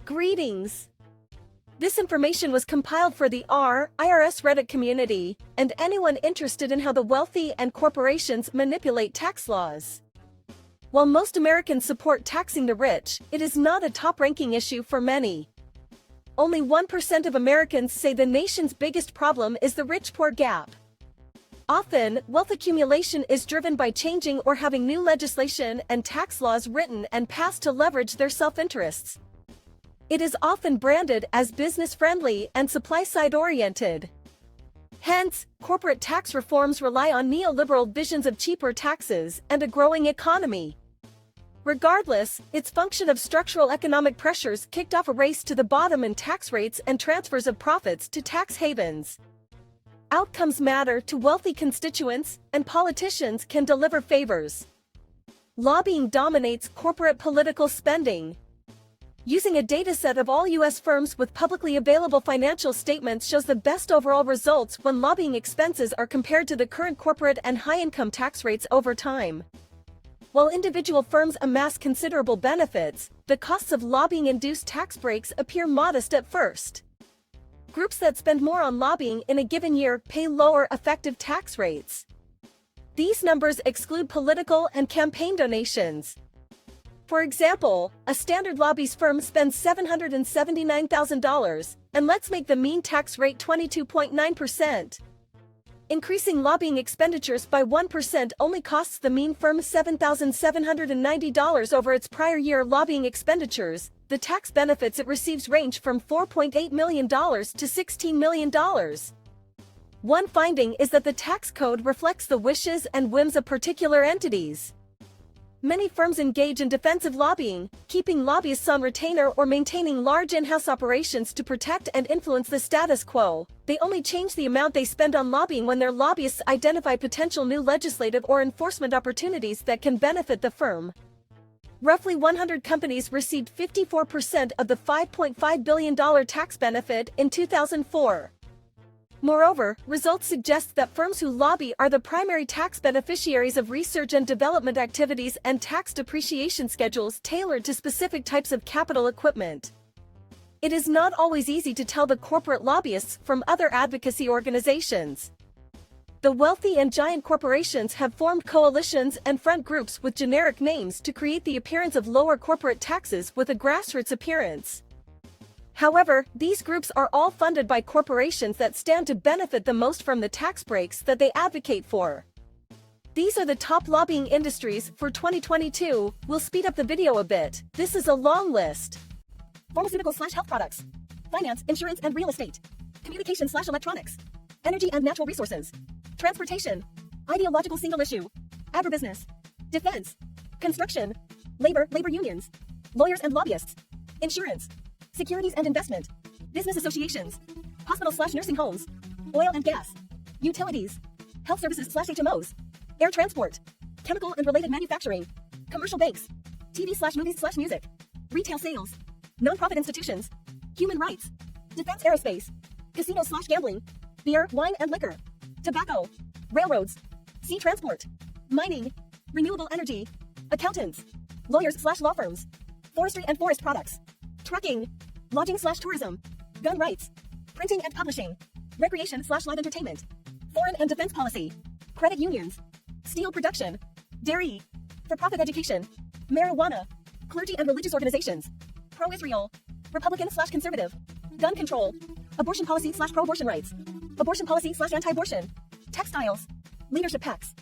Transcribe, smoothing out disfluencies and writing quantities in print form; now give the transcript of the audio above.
Greetings! This information was compiled for the IRS Reddit community, and anyone interested in how the wealthy and corporations manipulate tax laws. While most Americans support taxing the rich, it is not a top-ranking issue for many. Only 1% of Americans say the nation's biggest problem is the rich-poor gap. Often, wealth accumulation is driven by changing or having new legislation and tax laws written and passed to leverage their self-interests. It is often branded as business-friendly and supply-side oriented. Hence, corporate tax reforms rely on neoliberal visions of cheaper taxes and a growing economy. Regardless, its function of structural economic pressures kicked off a race to the bottom in tax rates and transfers of profits to tax havens. Outcomes matter to wealthy constituents, and politicians can deliver favors. Lobbying dominates corporate political spending. Using a dataset of all U.S. firms with publicly available financial statements shows the best overall results when lobbying expenses are compared to the current corporate and high-income tax rates over time. While individual firms amass considerable benefits, the costs of lobbying-induced tax breaks appear modest at first. Groups that spend more on lobbying in a given year pay lower effective tax rates. These numbers exclude political and campaign donations. For example, a standard lobbyist firm spends $779,000, and let's make the mean tax rate 22.9%. Increasing lobbying expenditures by 1% only costs the mean firm $7,790 over its prior year lobbying expenditures. The tax benefits it receives range from $4.8 million to $16 million. One finding is that the tax code reflects the wishes and whims of particular entities. Many firms engage in defensive lobbying, keeping lobbyists on retainer or maintaining large in-house operations to protect and influence the status quo. They only change the amount they spend on lobbying when their lobbyists identify potential new legislative or enforcement opportunities that can benefit the firm. Roughly 100 companies received 54% of the $5.5 billion tax benefit in 2004. Moreover, results suggest that firms who lobby are the primary tax beneficiaries of research and development activities and tax depreciation schedules tailored to specific types of capital equipment. It is not always easy to tell the corporate lobbyists from other advocacy organizations. The wealthy and giant corporations have formed coalitions and front groups with generic names to create the appearance of lower corporate taxes with a grassroots appearance. However, these groups are all funded by corporations that stand to benefit the most from the tax breaks that they advocate for. These are the top lobbying industries for 2022. We'll speed up the video a bit. This is a long list. Pharmaceutical/health products, finance, insurance and real estate, communication/electronics, energy and natural resources, transportation, ideological single issue, agribusiness, defense, construction, labor unions, lawyers and lobbyists, insurance, securities and investment, business associations, hospitals/nursing homes, oil and gas, utilities, health services/HMOs, air transport, chemical and related manufacturing, commercial banks, TV/movies/music, retail sales, non-profit institutions, human rights, defense aerospace, casinos/gambling, beer, wine and liquor, tobacco, railroads, sea transport, mining, renewable energy, accountants, lawyers/law firms, forestry and forest products, trucking, lodging/tourism, gun rights, printing and publishing, recreation/live entertainment, foreign and defense policy, credit unions, steel production, dairy, for-profit education, marijuana, clergy and religious organizations, pro-Israel, Republican/conservative, gun control, abortion policy/pro-abortion rights, abortion policy/anti-abortion, textiles, leadership PACs.